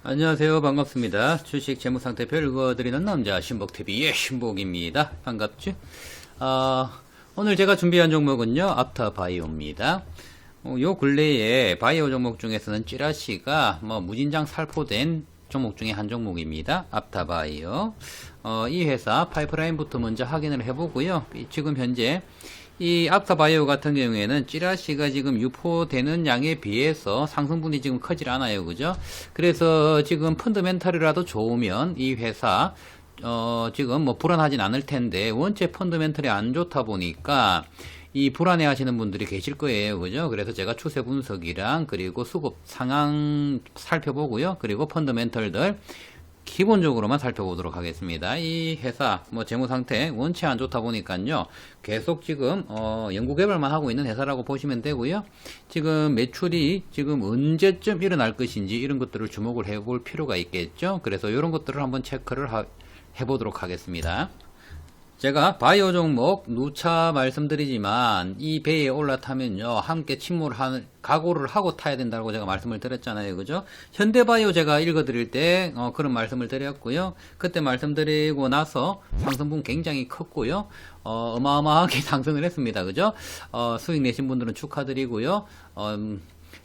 안녕하세요. 반갑습니다. 주식 재무상태표 읽어드리는 남자 신복TV의 신복입니다. 반갑죠? 오늘 제가 준비한 종목은요, 앞타바이오입니다. 요 근래에 바이오 종목 중에서는 찌라시가 무진장 살포된 종목 중에 한 종목입니다. 앞타바이오. 이 회사 파이프라인부터 먼저 확인을 해보고요. 지금 현재 이 앞타바이오 같은 경우에는 찌라시가 지금 유포되는 양에 비해서 상승분이 지금 크질 않아요. 그죠? 그래서 지금 펀더멘털이라도 좋으면 이 회사 지금 불안하진 않을 텐데 원체 펀더멘털이 안 좋다 보니까 이 불안해 하시는 분들이 계실 거예요. 그죠? 그래서 제가 추세 분석이랑 그리고 수급 상황 살펴보고요. 그리고 펀더멘털들 기본적으로만 살펴보도록 하겠습니다. 이 회사 재무 상태 원체 안 좋다 보니까요. 계속 지금 연구개발만 하고 있는 회사라고 보시면 되고요. 지금 매출이 지금 언제쯤 일어날 것인지 이런 것들을 주목을 해볼 필요가 있겠죠. 그래서 이런 것들을 한번 체크를 해보도록 하겠습니다. 제가 바이오 종목 누차 말씀드리지만 이 배에 올라타면요 함께 침몰할 각오를 하고 타야 된다고 제가 말씀을 드렸잖아요. 그죠? 현대바이오 제가 읽어드릴 때 그런 말씀을 드렸고요. 그때 말씀드리고 나서 상승분 굉장히 컸고요. 어마어마하게 상승을 했습니다. 그죠? 수익 내신 분들은 축하드리고요.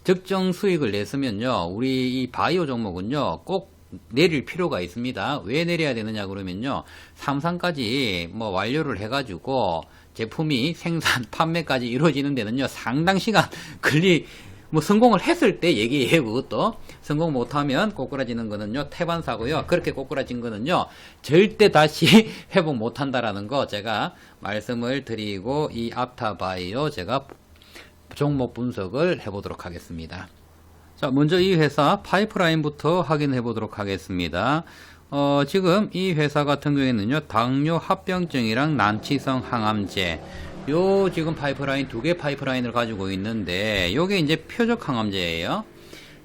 적정 수익을 냈으면요 우리 이 바이오 종목은요 꼭 내릴 필요가 있습니다. 왜 내려야 되느냐 그러면요. 3상까지 완료를 해가지고 제품이 생산, 판매까지 이루어지는 데는요. 상당 시간 성공을 했을 때 얘기해요. 그것도. 성공 못하면 꼬꾸라지는 거는요. 태반사고요. 그렇게 꼬꾸라진 거는요. 절대 다시 회복 못한다라는 거 제가 말씀을 드리고 이 앞타바이오 제가 종목 분석을 해보도록 하겠습니다. 자, 먼저 이 회사 파이프라인부터 확인해 보도록 하겠습니다. 지금 이 회사 같은 경우에는요, 당뇨 합병증이랑 난치성 항암제, 요 지금 파이프라인 두 개 파이프라인을 가지고 있는데, 요게 이제 표적 항암제예요.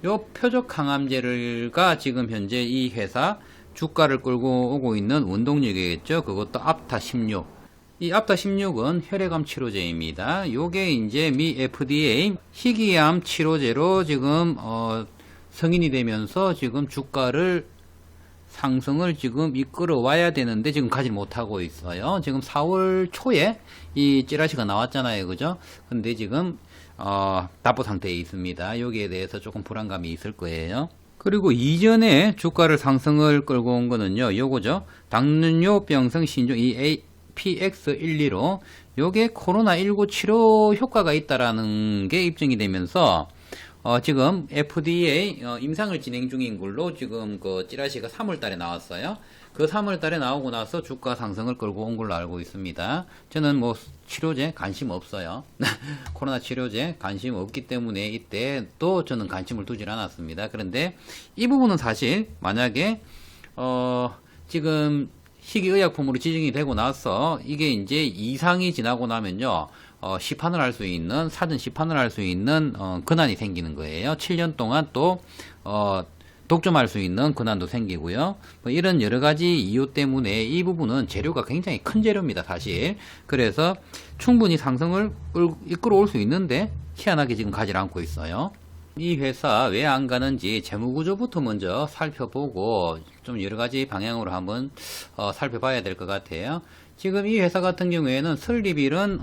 요 표적 항암제가 지금 현재 이 회사 주가를 끌고 오고 있는 원동력이겠죠. 그것도 앞타 16. 이 앞타 16은 혈액암 치료제입니다. 요게 이제 미 FDA 희귀암 치료제로 지금 승인이 되면서 지금 주가를 상승을 지금 이끌어 와야 되는데 지금 가지 못하고 있어요. 지금 4월 초에 이 찌라시가 나왔잖아요. 그죠? 근데 지금 답보 상태에 있습니다. 여기에 대해서 조금 불안감이 있을 거예요. 그리고 이전에 주가를 상승을 끌고 온 거는요. 요거죠. 당뇨병성 신종 PX125 요게 코로나19 치료 효과가 있다라는 게 입증이 되면서 지금 FDA 임상을 진행 중인 걸로 지금 그 찌라시가 3월달에 나왔어요. 그 3월달에 나오고 나서 주가 상승을 끌고 온 걸로 알고 있습니다. 저는 치료제 관심 없어요. 코로나 치료제 관심 없기 때문에 이때 또 저는 관심을 두질 않았습니다. 그런데 이 부분은 사실 만약에 지금 희귀의약품으로 지정이 되고 나서 이게 이제 이상이 지나고 나면요 시판을 할 수 있는 사전 시판을 할 수 있는 권한이 생기는 거예요. 7년 동안 또 독점할 수 있는 권한도 생기고요. 이런 여러 가지 이유 때문에 이 부분은 재료가 굉장히 큰 재료입니다. 사실 그래서 충분히 상승을 이끌어올 수 있는데 희한하게 지금 가지 않고 있어요. 이 회사 왜 안 가는지 재무구조부터 먼저 살펴보고 좀 여러가지 방향으로 한번 살펴봐야 될 것 같아요. 지금 이 회사 같은 경우에는 설립일은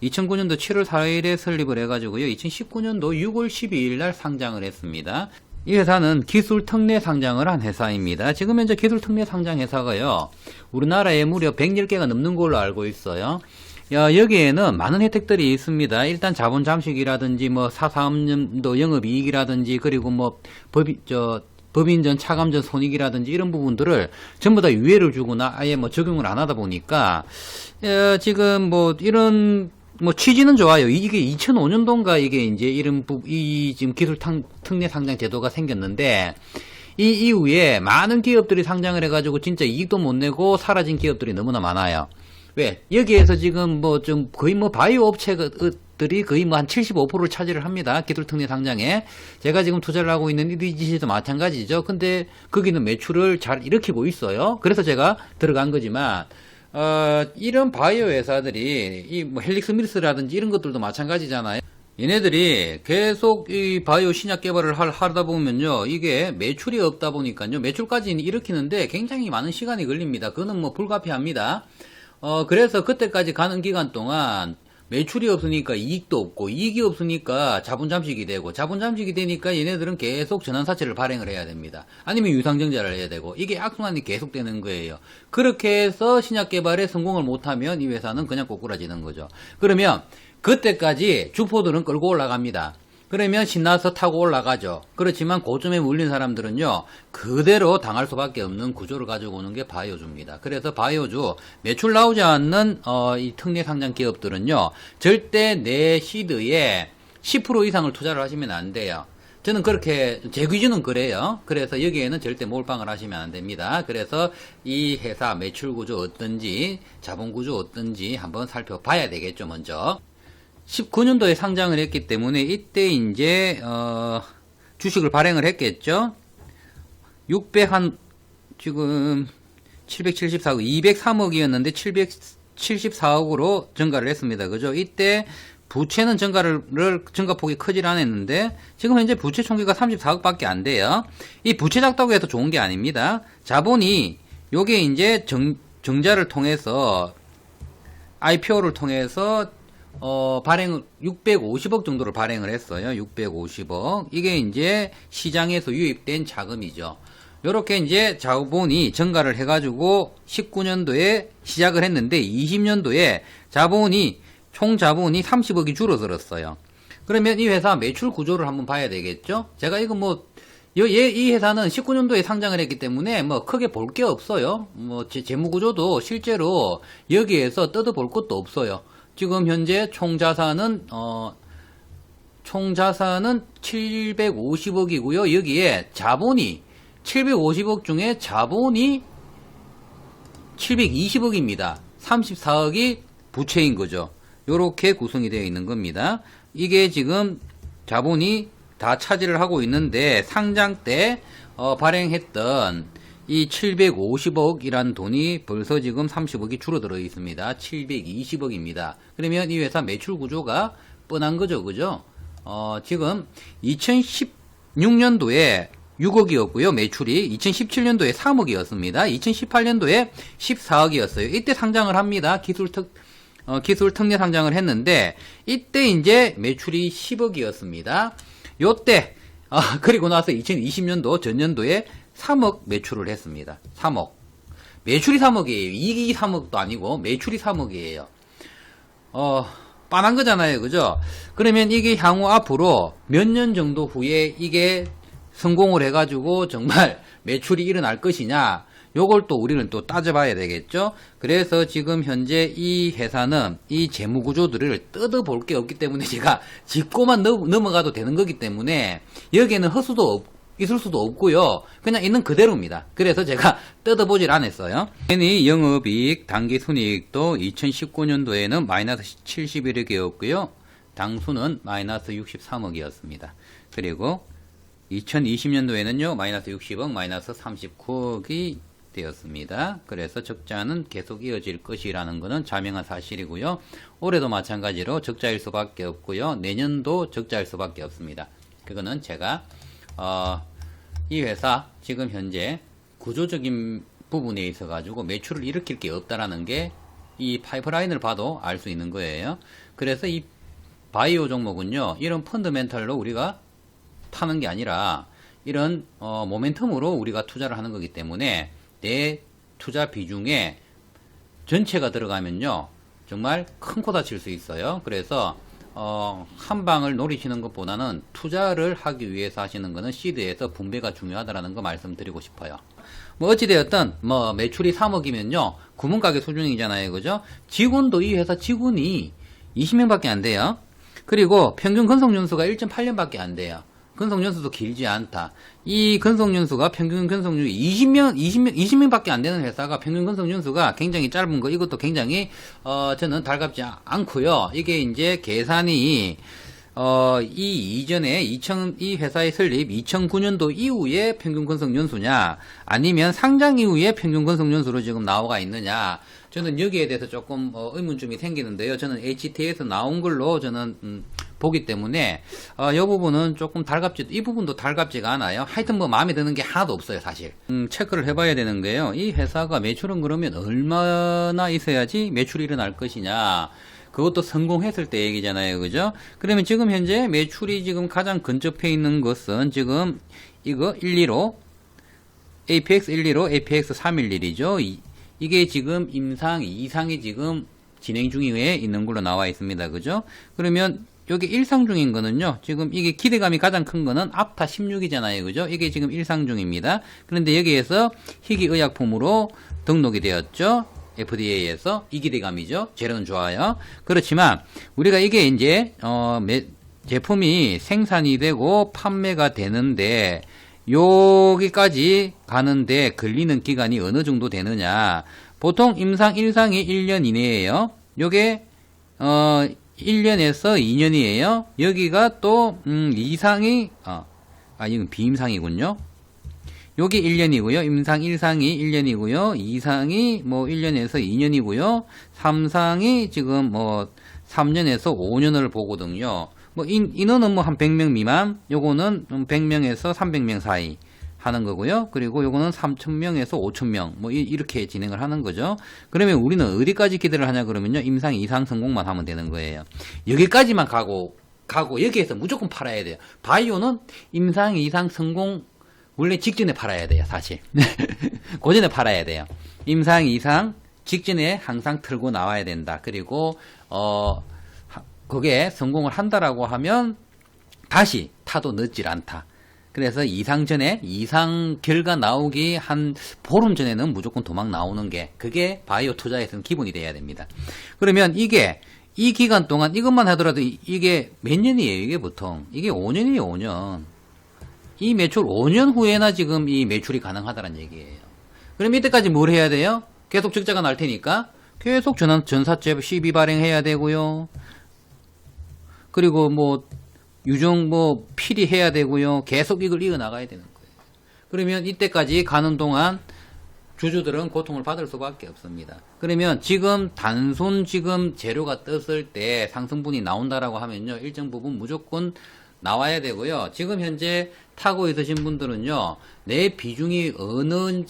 2009년도 7월 4일에 설립을 해가지고요. 2019년도 6월 12일 날 상장을 했습니다. 이 회사는 기술 특례 상장을 한 회사입니다. 지금 현재 기술 특례 상장 회사가요. 우리나라에 무려 110개가 넘는 걸로 알고 있어요. 여기에는 많은 혜택들이 있습니다. 일단 자본 잠식이라든지 사사업년도 영업이익이라든지 그리고 법인전 차감전 손익이라든지 이런 부분들을 전부 다 유예를 주거나 아예 적용을 안 하다 보니까 지금 이런 취지는 좋아요. 이게 2005년도인가 이게 이제 이 지금 기술 특례 상장 제도가 생겼는데 이 이후에 많은 기업들이 상장을 해가지고 진짜 이익도 못 내고 사라진 기업들이 너무나 많아요. 왜? 여기에서 지금 좀 거의 바이오 업체들이 거의 한 75%를 차지를 합니다. 기술특례 상장에. 제가 지금 투자를 하고 있는 EDGC도 마찬가지죠. 근데 거기는 매출을 잘 일으키고 있어요. 그래서 제가 들어간 거지만, 이런 바이오 회사들이 헬릭스밀스라든지 이런 것들도 마찬가지잖아요. 얘네들이 계속 이 바이오 신약 개발을 하다 보면요, 이게 매출이 없다 보니까요, 매출까지는 일으키는데 굉장히 많은 시간이 걸립니다. 그거는 뭐 불가피합니다. 그래서 그때까지 가는 기간 동안 매출이 없으니까 이익도 없고, 이익이 없으니까 자본 잠식이 되고, 자본 잠식이 되니까 얘네들은 계속 전환사채를 발행을 해야 됩니다. 아니면 유상증자를 해야 되고, 이게 악순환이 계속되는 거예요. 그렇게 해서 신약 개발에 성공을 못하면 이 회사는 그냥 꼬꾸라지는 거죠. 그러면 그때까지 주포들은 끌고 올라갑니다. 그러면 신나서 타고 올라가죠. 그렇지만 고점에 물린 사람들은요, 그대로 당할 수밖에 없는 구조를 가지고 오는 게 바이오주입니다. 그래서 바이오주 매출 나오지 않는 이 특례 상장 기업들은요, 절대 내 시드에 10% 이상을 투자를 하시면 안 돼요. 저는 그렇게, 제 기준은 그래요. 그래서 여기에는 절대 몰빵을 하시면 안 됩니다. 그래서 이 회사 매출 구조 어떤지, 자본 구조 어떤지 한번 살펴봐야 되겠죠, 먼저. 19년도에 상장을 했기 때문에 이때 이제 주식을 발행을 했겠죠. 600한 지금 774억, 203억이었는데 774억으로 증가를 했습니다. 그죠? 이때 부채는 증가폭이 크질 않았는데 지금 현재 부채 총기가 34억밖에 안 돼요. 이 부채 작다고 해서 좋은 게 아닙니다. 자본이 요게 이제 정자를 통해서 IPO를 통해서 발행을 650억 정도를 발행을 했어요. 650억. 이게 이제 시장에서 유입된 자금이죠. 요렇게 이제 자본이 증가를 해가지고 19년도에 시작을 했는데 20년도에 총 자본이 30억이 줄어들었어요. 그러면 이 회사 매출 구조를 한번 봐야 되겠죠? 제가 이거 이 회사는 19년도에 상장을 했기 때문에 뭐 크게 볼 게 없어요. 뭐 재무 구조도 실제로 여기에서 뜯어볼 것도 없어요. 지금 현재 총 자산은 750억이고요. 여기에 자본이 750억 중에 자본이 720억입니다. 34억이 부채인 거죠. 요렇게 구성이 되어 있는 겁니다. 이게 지금 자본이 다 차지를 하고 있는데 상장 때 발행했던 이 750억이란 돈이 벌써 지금 30억이 줄어들어 있습니다. 720억입니다. 그러면 이 회사 매출 구조가 뻔한 거죠. 그죠? 지금 2016년도에 6억이었고요. 매출이 2017년도에 3억이었습니다. 2018년도에 14억이었어요. 이때 상장을 합니다. 기술 특례 상장을 했는데 이때 이제 매출이 10억이었습니다. 요때 그리고 나서 2020년도 전년도에 3억 매출을 했습니다. 3억. 매출이 3억이에요. 이익이 3억도 아니고 매출이 3억이에요. 빤한 거잖아요. 그죠? 그러면 이게 향후 앞으로 몇 년 정도 후에 이게 성공을 해가지고 정말 매출이 일어날 것이냐, 요걸 또 우리는 또 따져봐야 되겠죠? 그래서 지금 현재 이 회사는 이 재무구조들을 뜯어볼 게 없기 때문에 제가 짚고만 넘어가도 되는 거기 때문에 여기에는 있을 수도 없고요. 그냥 있는 그대로입니다. 그래서 제가 뜯어보질 않았어요. 괜히 영업이익, 당기순이익도 2019년도에는 마이너스 71억이었고요. 당수는 마이너스 63억이었습니다. 그리고 2020년도에는요, 마이너스 60억, 마이너스 39억이 되었습니다. 그래서 적자는 계속 이어질 것이라는 것은 자명한 사실이고요. 올해도 마찬가지로 적자일 수밖에 없고요. 내년도 적자일 수밖에 없습니다. 그거는 제가 이 회사 지금 현재 구조적인 부분에 있어 가지고 매출을 일으킬 게 없다라는 게 이 파이프라인을 봐도 알 수 있는 거예요. 그래서 이 바이오 종목은요, 이런 펀더멘탈로 우리가 타는 게 아니라 이런 모멘텀으로 우리가 투자를 하는 거기 때문에 내 투자 비중에 전체가 들어가면요, 정말 큰 코 다칠 수 있어요. 그래서 한 방을 노리시는 것보다는 투자를 하기 위해서 하시는 거는 시드에서 분배가 중요하다라는 거 말씀드리고 싶어요. 뭐 어찌되었든 뭐 매출이 3억이면요, 구멍가게 수준이잖아요. 그죠? 직원도 이 회사 직원이 20명밖에 안 돼요. 그리고 평균 근속연수가 1.8년밖에 안 돼요. 근속연수도 길지 않다. 이 근속연수가 평균 근속연수 20명밖에 안 되는 회사가 평균 근속연수가 굉장히 짧은 거, 이것도 굉장히 저는 달갑지 않고요. 이게 이제 계산이 이 이전에 이 회사의 설립 2009년도 이후에 평균 근속연수냐, 아니면 상장 이후에 평균 근속연수로 지금 나와 있느냐, 저는 여기에 대해서 조금 의문점이 생기는데요. 저는 HT에서 나온 걸로 저는 보기 때문에 이 부분은 조금 이 부분도 달갑지가 않아요. 하여튼 뭐 마음에 드는 게 하나도 없어요, 사실. 체크를 해봐야 되는 게요. 이 회사가 매출은 그러면 얼마나 있어야지 매출이 일어날 것이냐. 그것도 성공했을 때 얘기잖아요, 그죠? 그러면 지금 현재 매출이 지금 가장 근접해 있는 것은 지금 이거 115 APX 115 APX 311이죠. 이게 지금 임상 2상이 지금 진행 중에 있는 걸로 나와 있습니다. 그죠? 그러면 여기 1상 중인 거는요. 지금 이게 기대감이 가장 큰 거는 앞타 16이잖아요. 그죠? 이게 지금 1상 중입니다. 그런데 여기에서 희귀의약품으로 등록이 되었죠. FDA에서 이 기대감이죠. 재료는 좋아요. 그렇지만 우리가 이게 이제 제품이 생산이 되고 판매가 되는데 여기까지 가는데 걸리는 기간이 어느 정도 되느냐. 보통 임상 1상이 1년 이내예요. 요게 1년에서 2년이에요. 여기가 또 2상이 이건 비임상이군요. 여기 1년이고요. 임상 1상이 1년이고요. 2상이 뭐 1년에서 2년이고요. 3상이 지금 뭐 3년에서 5년을 보거든요. 뭐 인원은 뭐 한 100명 미만, 요거는 100명에서 300명 사이 하는 거고요. 그리고 요거는 3,000명에서 5,000명 뭐 이렇게 진행을 하는 거죠. 그러면 우리는 어디까지 기대를 하냐 그러면요. 임상 2상 성공만 하면 되는 거예요. 여기까지만 가고 여기에서 무조건 팔아야 돼요. 바이오는 임상 2상 성공 원래 직전에 팔아야 돼요, 사실. 그 전에 팔아야 돼요. 임상 2상 직전에 항상 틀고 나와야 된다. 그리고 그게 성공을 한다라고 하면 다시 타도 늦질 않다. 그래서 2상 전에 2상 결과 나오기 한 보름 전에는 무조건 도망 나오는 게 그게 바이오 투자에서는 기본이 돼야 됩니다. 그러면 이 기간 동안 이것만 하더라도 이게 몇 년이에요? 이게 보통 이게 5년이에요. 5년. 이 매출 5년 후에나 지금 이 매출이 가능하다는 얘기예요. 그럼 이때까지 뭘 해야 돼요? 계속 적자가 날 테니까 계속 전사죄 시비 발행해야 되고요. 그리고 뭐 유정 뭐 필히 해야 되고요. 계속 이걸 이어나가야 되는 거예요. 그러면 이때까지 가는 동안 주주들은 고통을 받을 수밖에 없습니다. 그러면 지금 단순 지금 재료가 떴을 때 상승분이 나온다라고 하면요. 일정 부분 무조건 나와야 되고요. 지금 현재 타고 있으신 분들은요. 내 비중이 어느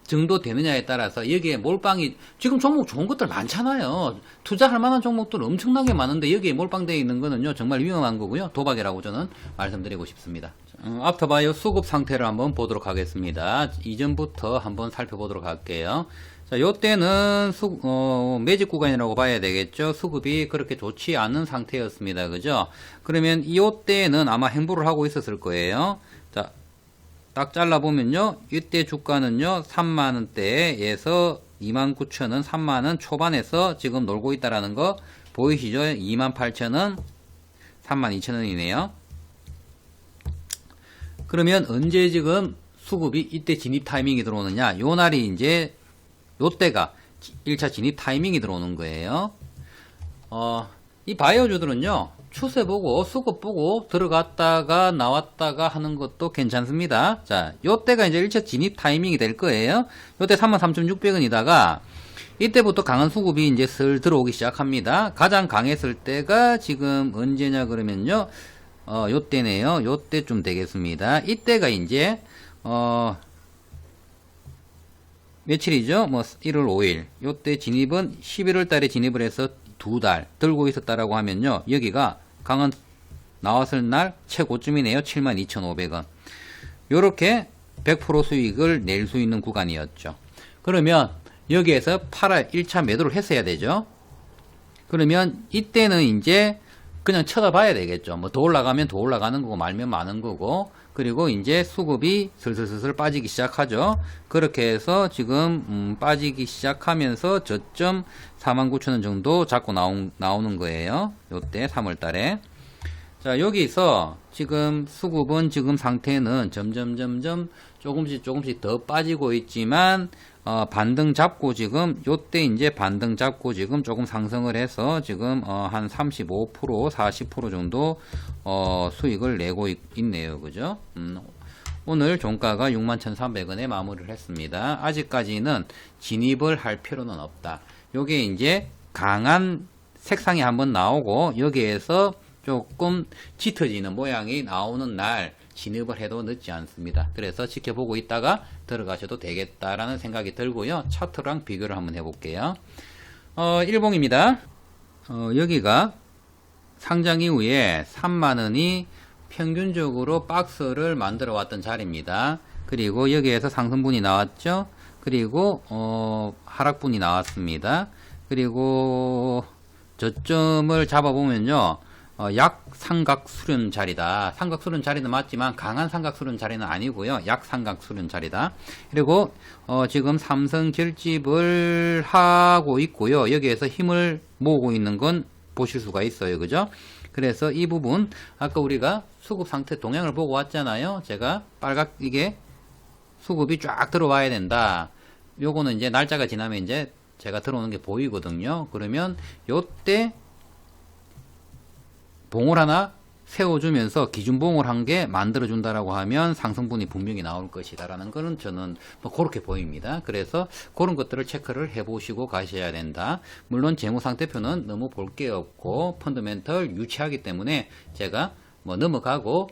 정도 되느냐에 따라서 여기에 몰빵이 지금 종목 좋은 것들 많잖아요. 투자할 만한 종목들 엄청나게 많은데 여기에 몰빵되어 있는 거는요. 정말 위험한 거고요. 도박이라고 저는 말씀드리고 싶습니다. 앞터바이오 수급 상태를 한번 보도록 하겠습니다. 이전부터 한번 살펴보도록 할게요. 자, 요때는 매집 구간이라고 봐야 되겠죠. 수급이 그렇게 좋지 않은 상태였습니다. 그죠? 그러면 요때는 아마 행보를 하고 있었을 거예요. 자, 딱 잘라보면요. 이때 주가는요. 3만원대에서 29,000원, 3만원 초반에서 지금 놀고 있다라는 거 보이시죠? 28,000원, 32,000원이네요. 그러면 언제 지금 수급이 이때 진입 타이밍이 들어오느냐? 요 날이 이제 요때가 1차 진입 타이밍이 들어오는 거예요. 이 바이오주들은요. 추세 보고 수급 보고 들어갔다가 나왔다가 하는 것도 괜찮습니다. 자, 요때가 이제 1차 진입 타이밍이 될 거예요. 요때 33,600원이다가 이때부터 강한 수급이 이제 슬 들어오기 시작합니다. 가장 강했을 때가 지금 언제냐 그러면요. 요때네요. 요때쯤 되겠습니다. 이때가 이제 며칠이죠? 뭐 1월 5일. 요때 진입은 11월 달에 진입을 해서 2달 들고 있었다라고 하면요. 여기가 강한 나왔을 날 최고점이네요. 72,500원. 요렇게 100% 수익을 낼 수 있는 구간이었죠. 그러면 여기에서 1차 매도를 했어야 되죠. 그러면 이때는 이제 그냥 쳐다봐야 되겠죠. 뭐 더 올라가면 더 올라가는 거고 말면 많은 거고 그리고 이제 수급이 슬슬슬슬 빠지기 시작하죠. 그렇게 해서 지금 빠지기 시작하면서 저점 49,000원 정도 잡고 나오는 거예요. 요때 3월 달에. 자, 여기서 지금 수급은 지금 상태는 점점 조금씩 더 빠지고 있지만 반등 잡고 지금 요때 이제 반등 잡고 지금 조금 상승을 해서 지금 한 35% 40% 정도 수익을 내고 있네요. 그죠? 오늘 종가가 61,300원에 마무리를 했습니다. 아직까지는 진입을 할 필요는 없다. 요게 이제 강한 색상이 한번 나오고 여기에서 조금 짙어지는 모양이 나오는 날 진입을 해도 늦지 않습니다. 그래서 지켜보고 있다가 들어가셔도 되겠다라는 생각이 들고요. 차트랑 비교를 한번 해볼게요. 일봉입니다. 여기가 상장 이후에 3만원이 평균적으로 박스를 만들어 왔던 자리입니다. 그리고 여기에서 상승분이 나왔죠. 그리고 하락분이 나왔습니다. 그리고 저점을 잡아보면요, 약삼각 수렴 자리다. 삼각 수렴 자리는 맞지만 강한 삼각 수렴 자리는 아니고요, 약삼각 수렴 자리다. 그리고 지금 삼성 결집을 하고 있고요. 여기에서 힘을 모으고 있는 건 보실 수가 있어요. 그죠? 그래서 이 부분 아까 우리가 수급 상태 동향을 보고 왔잖아요. 제가 빨갛 이게 수급이 쫙 들어와야 된다. 요거는 이제 날짜가 지나면 이제 제가 들어오는 게 보이거든요. 그러면 요때 봉을 하나 세워주면서 기준봉을 한 개 만들어준다라고 하면 상승분이 분명히 나올 것이다라는 거는 저는 뭐 그렇게 보입니다. 그래서 그런 것들을 체크를 해보시고 가셔야 된다. 물론 재무상태표는 너무 볼 게 없고 펀더멘털 유치하기 때문에 제가 뭐 넘어가고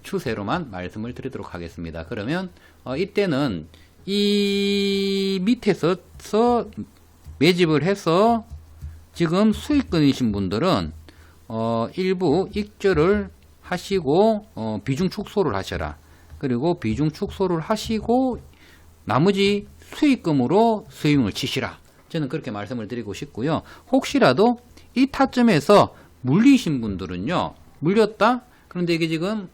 추세로만 말씀을 드리도록 하겠습니다. 그러면 이때는 이 밑에서 매집을 해서 지금 수익권이신 분들은 일부 익절을 하시고 비중 축소를 하셔라. 그리고 비중 축소를 하시고 나머지 수익금으로 스윙을 치시라. 저는 그렇게 말씀을 드리고 싶고요. 혹시라도 이 타점에서 물리신 분들은요, 물렸다? 그런데 이게 지금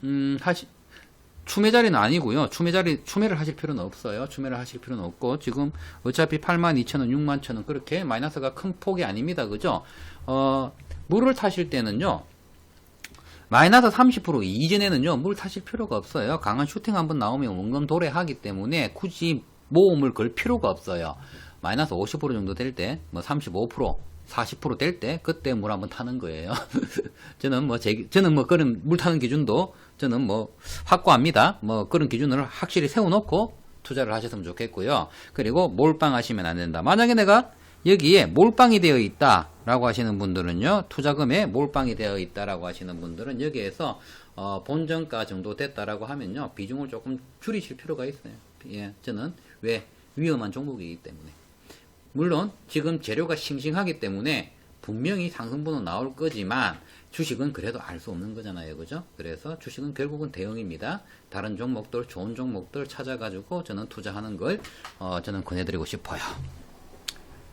추매 자리는 아니고요. 추매를 하실 필요는 없어요. 추매를 하실 필요는 없고, 지금 어차피 82,000원, 61,000원 그렇게 마이너스가 큰 폭이 아닙니다. 그죠? 물을 타실 때는요, 마이너스 30% 이전에는요, 물 타실 필요가 없어요. 강한 슈팅 한번 나오면 원금 도래하기 때문에 굳이 모험을 걸 필요가 없어요. 마이너스 50% 정도 될 때, 뭐 35%, 40% 될 때, 그때 물 한번 타는 거예요. 저는 뭐 그런 물 타는 기준도 저는 뭐 확고합니다. 뭐 그런 기준을 확실히 세워놓고 투자를 하셨으면 좋겠고요. 그리고 몰빵 하시면 안 된다. 만약에 내가 여기에 몰빵이 되어 있다라고 하시는 분들은요, 투자금에 몰빵이 되어 있다라고 하시는 분들은 여기에서 본전가 정도 됐다라고 하면요, 비중을 조금 줄이실 필요가 있어요. 예, 저는 왜 위험한 종목이기 때문에. 물론 지금 재료가 싱싱하기 때문에 분명히 상승분은 나올 거지만 주식은 그래도 알 수 없는 거잖아요. 그죠? 그래서 주식은 결국은 대응입니다. 다른 종목들, 좋은 종목들 찾아가지고 저는 투자하는 걸 저는 권해드리고 싶어요.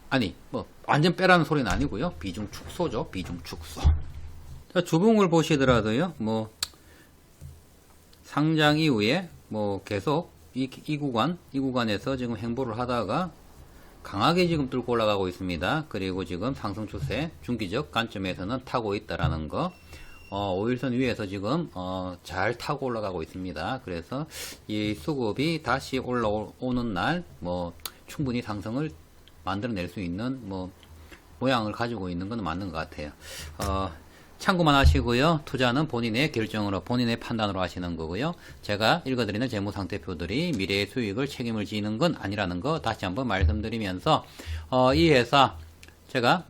아니, 뭐 완전 빼라는 소리는 아니고요. 비중 축소죠. 비중 축소. 자, 주봉을 보시더라도요, 뭐 상장 이후에 뭐 계속 이 구간에서 지금 행보를 하다가 강하게 지금 뚫고 올라가고 있습니다. 그리고 지금 상승 추세 중기적 관점에서는 타고 있다라는 거, 5일선 위에서 지금 잘 타고 올라가고 있습니다. 그래서 이 수급이 다시 올라오는 날 뭐 충분히 상승을 만들어낼 수 있는 뭐 모양을 가지고 있는 건 맞는 것 같아요. 참고만 하시고요. 투자는 본인의 결정으로, 본인의 판단으로 하시는 거고요. 제가 읽어드리는 재무상태표들이 미래의 수익을 책임을 지는 건 아니라는 거 다시 한번 말씀드리면서, 이 회사 제가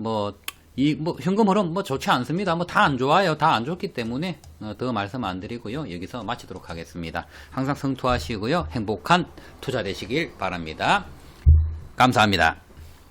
현금 흐름 좋지 않습니다. 다 안 좋아요. 다 안 좋기 때문에 더 말씀 안 드리고요. 여기서 마치도록 하겠습니다. 항상 성투하시고요. 행복한 투자 되시길 바랍니다. 감사합니다.